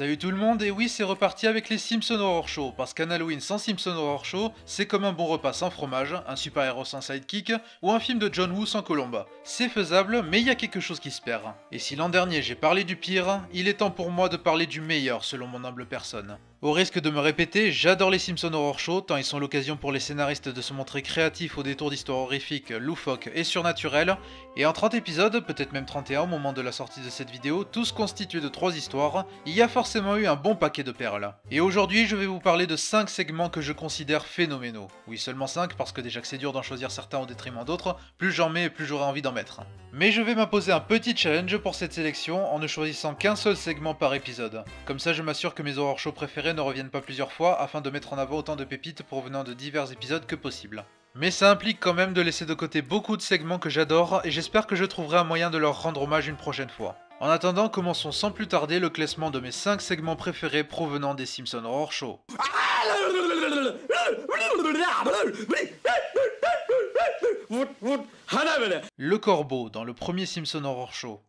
Salut tout le monde, et oui c'est reparti avec les Simpsons Horror Show, parce qu'un Halloween sans Simpsons Horror Show, c'est comme un bon repas sans fromage, un super-héros sans sidekick, ou un film de John Woo sans Colomba. C'est faisable, mais il y a quelque chose qui se perd. Et si l'an dernier j'ai parlé du pire, il est temps pour moi de parler du meilleur selon mon humble personne. Au risque de me répéter, j'adore les Simpsons Horror Show, tant ils sont l'occasion pour les scénaristes de se montrer créatifs au détour d'histoires horrifiques, loufoques et surnaturelles, et en 30 épisodes, peut-être même 31 au moment de la sortie de cette vidéo, tous constitués de 3 histoires, il y a forcément eu un bon paquet de perles. Et aujourd'hui, je vais vous parler de 5 segments que je considère phénoménaux. Oui, seulement 5, parce que déjà que c'est dur d'en choisir certains au détriment d'autres, plus j'en mets et plus j'aurai envie d'en mettre. Mais je vais m'imposer un petit challenge pour cette sélection en ne choisissant qu'un seul segment par épisode. Comme ça, je m'assure que mes horror shows préférés ne reviennent pas plusieurs fois afin de mettre en avant autant de pépites provenant de divers épisodes que possible. Mais ça implique quand même de laisser de côté beaucoup de segments que j'adore et j'espère que je trouverai un moyen de leur rendre hommage une prochaine fois. En attendant, commençons sans plus tarder le classement de mes 5 segments préférés provenant des Simpsons Horror Show. Le corbeau dans le premier Simpson Horror Show.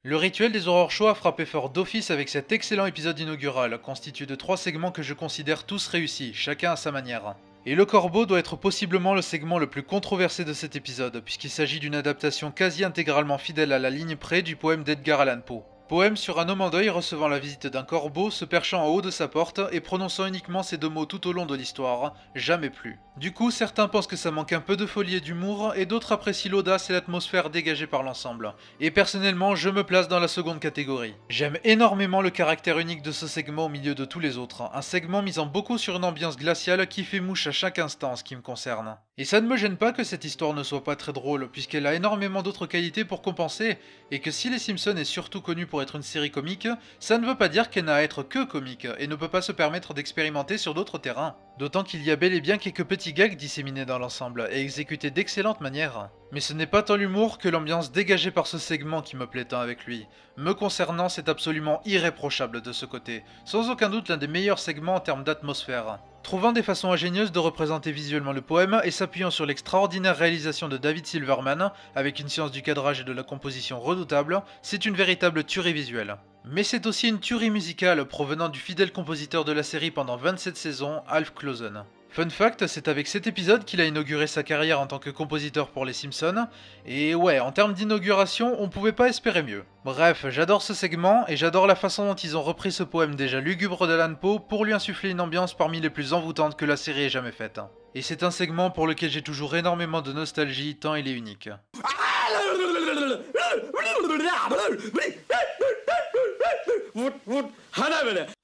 Le rituel des Horror Show a frappé fort d'office avec cet excellent épisode inaugural, constitué de 3 segments que je considère tous réussis, chacun à sa manière. Et le corbeau doit être possiblement le segment le plus controversé de cet épisode, puisqu'il s'agit d'une adaptation quasi intégralement fidèle à la ligne près du poème d'Edgar Allan Poe. Poème sur un homme en deuil recevant la visite d'un corbeau, se perchant en haut de sa porte et prononçant uniquement ces 2 mots tout au long de l'histoire, jamais plus. Du coup, certains pensent que ça manque un peu de folie et d'humour, et d'autres apprécient l'audace et l'atmosphère dégagée par l'ensemble. Et personnellement, je me place dans la seconde catégorie. J'aime énormément le caractère unique de ce segment au milieu de tous les autres, un segment misant beaucoup sur une ambiance glaciale qui fait mouche à chaque instant en ce qui me concerne. Et ça ne me gêne pas que cette histoire ne soit pas très drôle, puisqu'elle a énormément d'autres qualités pour compenser, et que si Les Simpsons est surtout connu pour être une série comique, ça ne veut pas dire qu'elle n'a à être que comique, et ne peut pas se permettre d'expérimenter sur d'autres terrains. D'autant qu'il y a bel et bien quelques petits gags disséminés dans l'ensemble, et exécutés d'excellente manière. Mais ce n'est pas tant l'humour que l'ambiance dégagée par ce segment qui me plaît tant avec lui. Me concernant, c'est absolument irréprochable de ce côté, sans aucun doute l'un des meilleurs segments en termes d'atmosphère. Trouvant des façons ingénieuses de représenter visuellement le poème et s'appuyant sur l'extraordinaire réalisation de David Silverman, avec une science du cadrage et de la composition redoutable, c'est une véritable tuerie visuelle. Mais c'est aussi une tuerie musicale provenant du fidèle compositeur de la série pendant 27 saisons, Alf Clausen. Fun fact, c'est avec cet épisode qu'il a inauguré sa carrière en tant que compositeur pour les Simpsons, et ouais, en termes d'inauguration, on pouvait pas espérer mieux. Bref, j'adore ce segment, et j'adore la façon dont ils ont repris ce poème déjà lugubre d'Allan Poe pour lui insuffler une ambiance parmi les plus envoûtantes que la série ait jamais faite. Et c'est un segment pour lequel j'ai toujours énormément de nostalgie, tant il est unique.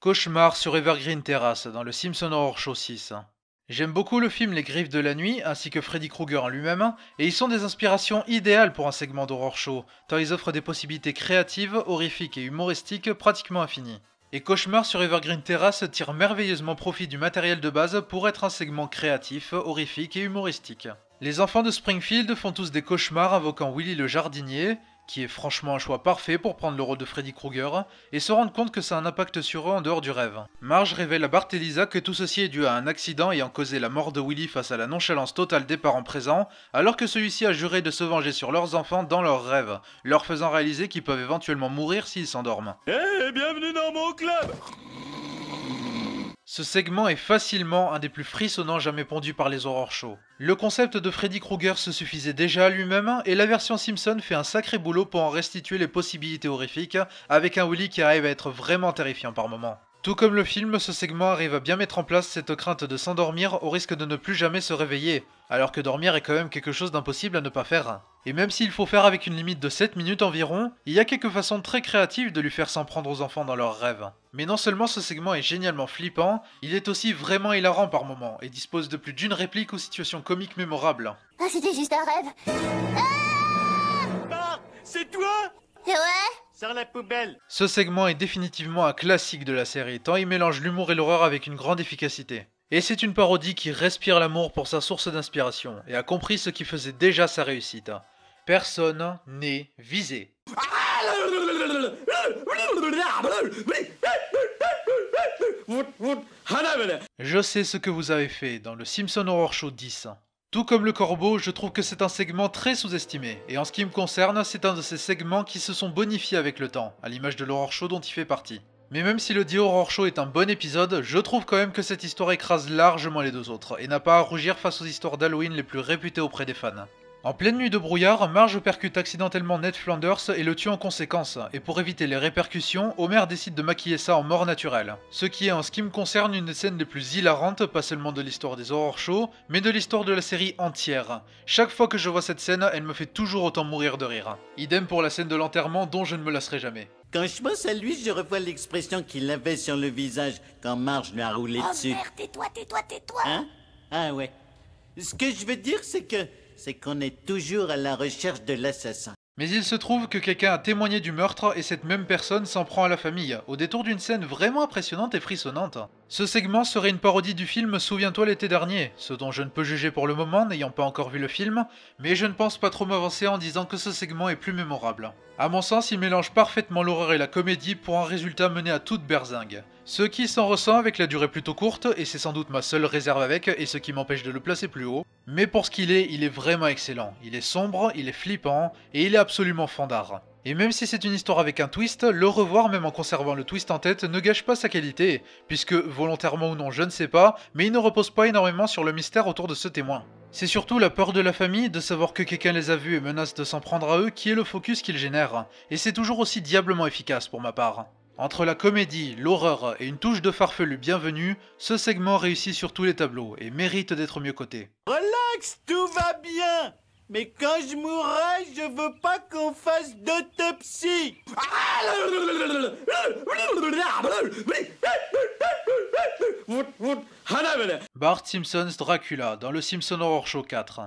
Cauchemar sur Evergreen Terrace dans le Simpson Horror Show 6. J'aime beaucoup le film Les Griffes de la Nuit, ainsi que Freddy Krueger en lui-même, et ils sont des inspirations idéales pour un segment d'horror show, tant ils offrent des possibilités créatives, horrifiques et humoristiques pratiquement infinies. Et Cauchemar sur Evergreen Terrace tire merveilleusement profit du matériel de base pour être un segment créatif, horrifique et humoristique. Les enfants de Springfield font tous des cauchemars invoquant Willy le jardinier, qui est franchement un choix parfait pour prendre le rôle de Freddy Krueger, et se rendent compte que ça a un impact sur eux en dehors du rêve. Marge révèle à Bart et Lisa que tout ceci est dû à un accident ayant causé la mort de Willy face à la nonchalance totale des parents présents, alors que celui-ci a juré de se venger sur leurs enfants dans leurs rêves, leur faisant réaliser qu'ils peuvent éventuellement mourir s'ils s'endorment. Hey, bienvenue dans mon club! Ce segment est facilement un des plus frissonnants jamais pondus par les horror shows. Le concept de Freddy Krueger se suffisait déjà à lui-même, et la version Simpson fait un sacré boulot pour en restituer les possibilités horrifiques, avec un Willy qui arrive à être vraiment terrifiant par moments. Tout comme le film, ce segment arrive à bien mettre en place cette crainte de s'endormir au risque de ne plus jamais se réveiller, alors que dormir est quand même quelque chose d'impossible à ne pas faire. Et même s'il faut faire avec une limite de 7 minutes environ, il y a quelques façons très créatives de lui faire s'en prendre aux enfants dans leurs rêves. Mais non seulement ce segment est génialement flippant, il est aussi vraiment hilarant par moments, et dispose de plus d'une réplique ou situation comique mémorable. Ah, c'était juste un rêve. Bart, c'est toi? Ouais. Sors la poubelle. Ce segment est définitivement un classique de la série, tant il mélange l'humour et l'horreur avec une grande efficacité. Et c'est une parodie qui respire l'amour pour sa source d'inspiration, et a compris ce qui faisait déjà sa réussite. Personne n'est visé. Je sais ce que vous avez fait dans le Simpson Horror Show 10. Tout comme le corbeau, je trouve que c'est un segment très sous-estimé, et en ce qui me concerne, c'est un de ces segments qui se sont bonifiés avec le temps, à l'image de l'horror show dont il fait partie. Mais même si le The Horror Show est un bon épisode, je trouve quand même que cette histoire écrase largement les deux autres, et n'a pas à rougir face aux histoires d'Halloween les plus réputées auprès des fans. En pleine nuit de brouillard, Marge percute accidentellement Ned Flanders et le tue en conséquence, et pour éviter les répercussions, Homer décide de maquiller ça en mort naturelle. Ce qui est en ce qui me concerne une des scènes les plus hilarantes, pas seulement de l'histoire des Horror Shows, mais de l'histoire de la série entière. Chaque fois que je vois cette scène, elle me fait toujours autant mourir de rire. Idem pour la scène de l'enterrement dont je ne me lasserai jamais. Quand je pense à lui, je revois l'expression qu'il avait sur le visage quand Marge lui a roulé dessus. Oh merde, tais-toi. Hein? Ah ouais. Ce que je veux dire, c'est qu'on est toujours à la recherche de l'assassin. Mais il se trouve que quelqu'un a témoigné du meurtre et cette même personne s'en prend à la famille, au détour d'une scène vraiment impressionnante et frissonnante. Ce segment serait une parodie du film Souviens-toi l'été dernier, ce dont je ne peux juger pour le moment n'ayant pas encore vu le film, mais je ne pense pas trop m'avancer en disant que ce segment est plus mémorable. À mon sens, il mélange parfaitement l'horreur et la comédie pour un résultat mené à toute berzingue. Ce qui s'en ressent avec la durée plutôt courte, et c'est sans doute ma seule réserve avec, et ce qui m'empêche de le placer plus haut. Mais pour ce qu'il est, il est vraiment excellent. Il est sombre, il est flippant, et il est absolument fandard. Et même si c'est une histoire avec un twist, le revoir même en conservant le twist en tête ne gâche pas sa qualité, puisque, volontairement ou non je ne sais pas, mais il ne repose pas énormément sur le mystère autour de ce témoin. C'est surtout la peur de la famille, de savoir que quelqu'un les a vus et menace de s'en prendre à eux qui est le focus qu'il génère, et c'est toujours aussi diablement efficace pour ma part. Entre la comédie, l'horreur et une touche de farfelu bienvenue, ce segment réussit sur tous les tableaux et mérite d'être mieux coté. Relax, tout va bien. Mais quand je mourrai, je veux pas qu'on fasse d'autopsie. Bart Simpson's Dracula dans le Simpson Horror Show 4.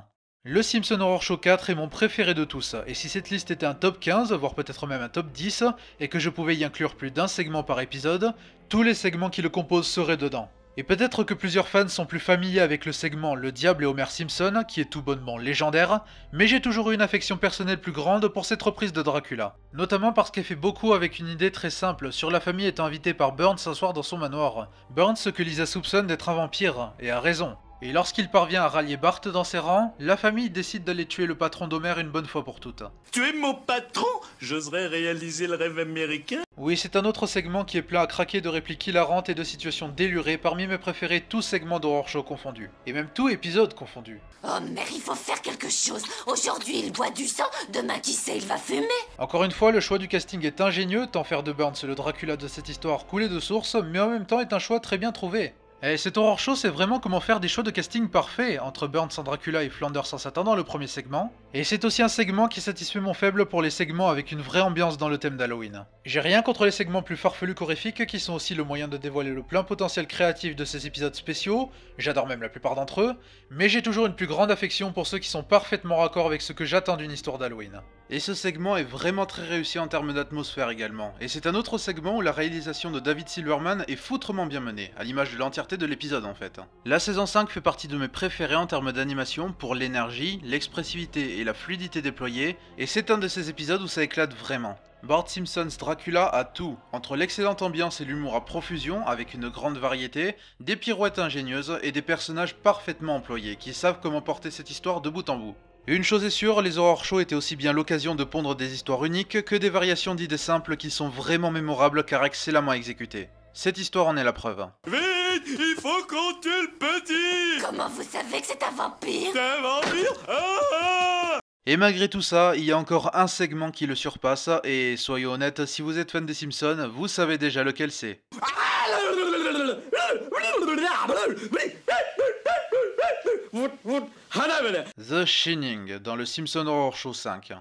Le Simpson Horror Show 4 est mon préféré de tous, et si cette liste était un top 15, voire peut-être même un top 10, et que je pouvais y inclure plus d'un segment par épisode, tous les segments qui le composent seraient dedans. Et peut-être que plusieurs fans sont plus familiers avec le segment Le Diable et Homer Simpson, qui est tout bonnement légendaire, mais j'ai toujours eu une affection personnelle plus grande pour cette reprise de Dracula. Notamment parce qu'elle fait beaucoup avec une idée très simple, sur la famille étant invitée par Burns s'asseoir dans son manoir. Burns que Lisa soupçonne d'être un vampire, et a raison. Et lorsqu'il parvient à rallier Bart dans ses rangs, la famille décide d'aller tuer le patron d'Homer une bonne fois pour toutes. Tu es mon patron? J'oserais réaliser le rêve américain? Oui, c'est un autre segment qui est plein à craquer de répliques hilarantes et de situations délurées, parmi mes préférés tous segments d'Horror Show confondus. Et même tout épisode confondu. Oh merde, il faut faire quelque chose. Aujourd'hui il boit du sang, demain qui sait il va fumer. Encore une fois, le choix du casting est ingénieux, tant faire de Burns le Dracula de cette histoire coulé de source, mais en même temps est un choix très bien trouvé. Et cet Horror Show, c'est vraiment comment faire des choix de casting parfaits entre Burns en Dracula et Flanders en Satan dans le premier segment. Et c'est aussi un segment qui satisfait mon faible pour les segments avec une vraie ambiance dans le thème d'Halloween. J'ai rien contre les segments plus farfelus qu'horrifiques qui sont aussi le moyen de dévoiler le plein potentiel créatif de ces épisodes spéciaux, j'adore même la plupart d'entre eux, mais j'ai toujours une plus grande affection pour ceux qui sont parfaitement raccord avec ce que j'attends d'une histoire d'Halloween. Et ce segment est vraiment très réussi en termes d'atmosphère également, et c'est un autre segment où la réalisation de David Silverman est foutrement bien menée, à l'image de l'entièreté de l'épisode en fait. La saison 5 fait partie de mes préférés en termes d'animation pour l'énergie, l'expressivité et la fluidité déployée, et c'est un de ces épisodes où ça éclate vraiment. Bart Simpson's Dracula a tout, entre l'excellente ambiance et l'humour à profusion, avec une grande variété, des pirouettes ingénieuses et des personnages parfaitement employés, qui savent comment porter cette histoire de bout en bout. Une chose est sûre, les Horror Shows étaient aussi bien l'occasion de pondre des histoires uniques que des variations d'idées simples qui sont vraiment mémorables car excellemment exécutées. Cette histoire en est la preuve. Vite, il faut qu'on tue le petit! Comment vous savez que c'est un vampire? C'est un vampire? Ah! Et malgré tout ça, il y a encore un segment qui le surpasse, et soyons honnêtes, si vous êtes fan des Simpsons, vous savez déjà lequel c'est. The Shining, dans le Simpson Horror Show 5.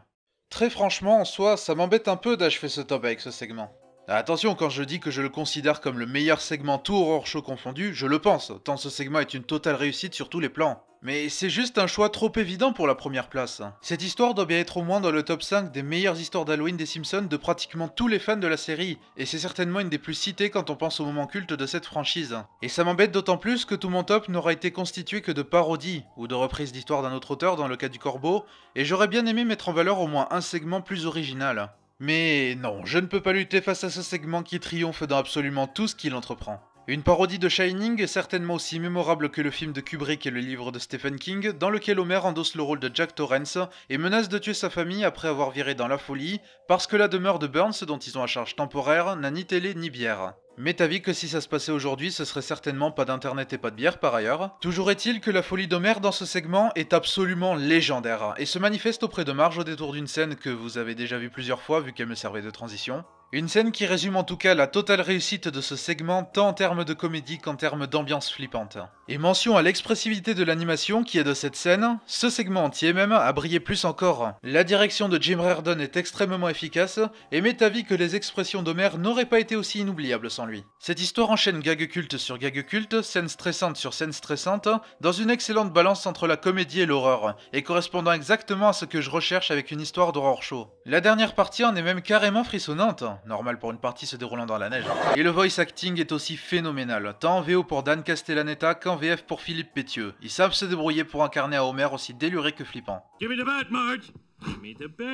Très franchement, en soi, ça m'embête un peu d'achever ce top avec ce segment. Attention, quand je dis que je le considère comme le meilleur segment tout Horror Show confondu, je le pense, tant ce segment est une totale réussite sur tous les plans. Mais c'est juste un choix trop évident pour la première place. Cette histoire doit bien être au moins dans le top 5 des meilleures histoires d'Halloween des Simpsons de pratiquement tous les fans de la série, et c'est certainement une des plus citées quand on pense au moment culte de cette franchise. Et ça m'embête d'autant plus que tout mon top n'aura été constitué que de parodies, ou de reprises d'histoires d'un autre auteur dans le cas du Corbeau, et j'aurais bien aimé mettre en valeur au moins un segment plus original. Mais non, je ne peux pas lutter face à ce segment qui triomphe dans absolument tout ce qu'il entreprend. Une parodie de Shining est certainement aussi mémorable que le film de Kubrick et le livre de Stephen King, dans lequel Homer endosse le rôle de Jack Torrance et menace de tuer sa famille après avoir viré dans la folie, parce que la demeure de Burns, dont ils ont à charge temporaire, n'a ni télé ni bière. Mais t'as vu que si ça se passait aujourd'hui, ce serait certainement pas d'internet et pas de bière par ailleurs. Toujours est-il que la folie d'Homer dans ce segment est absolument légendaire, et se manifeste auprès de Marge au détour d'une scène que vous avez déjà vue plusieurs fois vu qu'elle me servait de transition. Une scène qui résume en tout cas la totale réussite de ce segment tant en termes de comédie qu'en termes d'ambiance flippante. Et mention à l'expressivité de l'animation qui est de cette scène, ce segment entier même a brillé plus encore. La direction de Jim Reardon est extrêmement efficace et m'est avis que les expressions d'Homer n'auraient pas été aussi inoubliables sans lui. Cette histoire enchaîne gag culte sur gag culte, scène stressante sur scène stressante, dans une excellente balance entre la comédie et l'horreur, et correspondant exactement à ce que je recherche avec une histoire d'horreur show. La dernière partie en est même carrément frissonnante, normal pour une partie se déroulant dans la neige. Et le voice acting est aussi phénoménal, tant en VO pour Dan Castellaneta qu'en VF pour Philippe Pétieux. Ils savent se débrouiller pour incarner un Homer aussi déluré que flippant. Give me the bat, Marge. Give me the bat.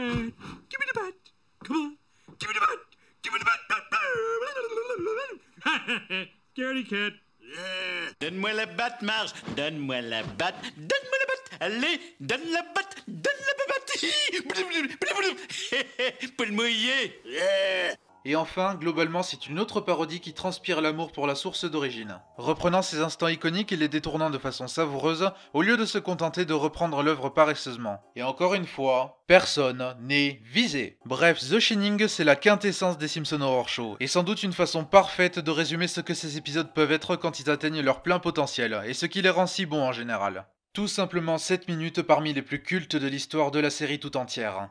Give me the bat. Come on. Give me the bat. Give me the bat. Scaredy cat. Donne-moi la batte, Marge. Donne-moi la batte. Donne-moi la batte. Allez, donne la batte. Donne la batte. Pour le mouiller. Et enfin, globalement, c'est une autre parodie qui transpire l'amour pour la source d'origine. Reprenant ces instants iconiques et les détournant de façon savoureuse, au lieu de se contenter de reprendre l'œuvre paresseusement. Et encore une fois, personne n'est visé. Bref, The Shining, c'est la quintessence des Simpsons Horror Show, et sans doute une façon parfaite de résumer ce que ces épisodes peuvent être quand ils atteignent leur plein potentiel, et ce qui les rend si bons en général. Tout simplement 7 minutes parmi les plus cultes de l'histoire de la série tout entière.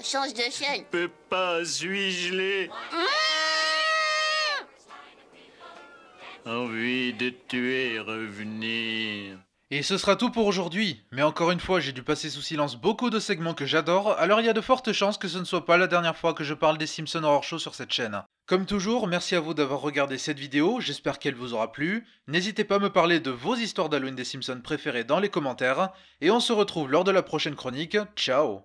Change de chaîne. Peux pas, suis-je les envie de tuer, revenir. Et ce sera tout pour aujourd'hui, mais encore une fois j'ai dû passer sous silence beaucoup de segments que j'adore, alors il y a de fortes chances que ce ne soit pas la dernière fois que je parle des Simpsons Horror Show sur cette chaîne. Comme toujours, merci à vous d'avoir regardé cette vidéo, j'espère qu'elle vous aura plu, n'hésitez pas à me parler de vos histoires d'Halloween des Simpsons préférées dans les commentaires, et on se retrouve lors de la prochaine chronique, ciao.